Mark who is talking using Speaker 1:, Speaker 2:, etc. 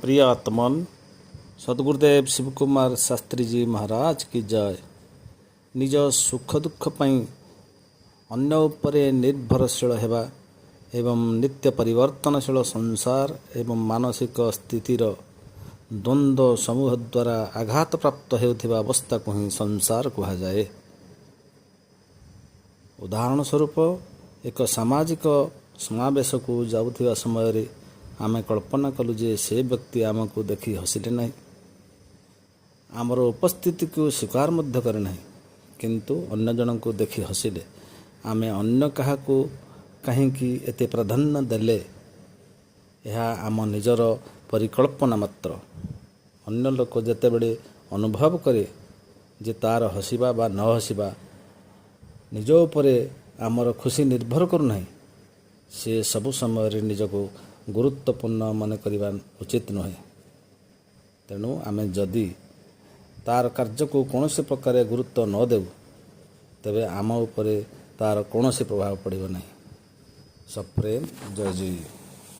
Speaker 1: प्रिय आत्मन सद्गुरुदेव शिवकुमार शास्त्री जी महाराज की जय। निज सुख दुख पाई अन्य उपरे निर्भरशील हेबा एवं नित्य परिवर्तनशील संसार एवं मानसिक स्थितिर द्वंद्व समूह द्वारा आघात प्राप्त हेउथिबा अवस्था को ही संसार कहा जाए। उदाहरण स्वरूप एक सामाजिक समावेश को जाउथिबा समय आमे कल्पना कलु जे से व्यक्ति आमको देखि हसिले नहीं, आमर उपस्थिति को स्वीकार मध्य करे नहीं, किंतु अन्य जन को देखि हसिले आमे अन्य कहा को कहीं एते प्राधान्य देले यह आम निजर परिकल्पना मात्र। अन्य लोक जेते बड़े अनुभव करे जे तार हसिबा बा न हसिबा निज उपरे आमर खुशी निर्भर करू नहीं, से सबु समय निजको गुरुत्वपूर्ण मन करवा उचित नुहे। तेणु आमे जदि तार कार्य को कौन से प्रकार गुरुत्व न देव तेबे आम उपरे तार कौन से प्रभाव पड़ो नहीं। सप्रेम जय जी।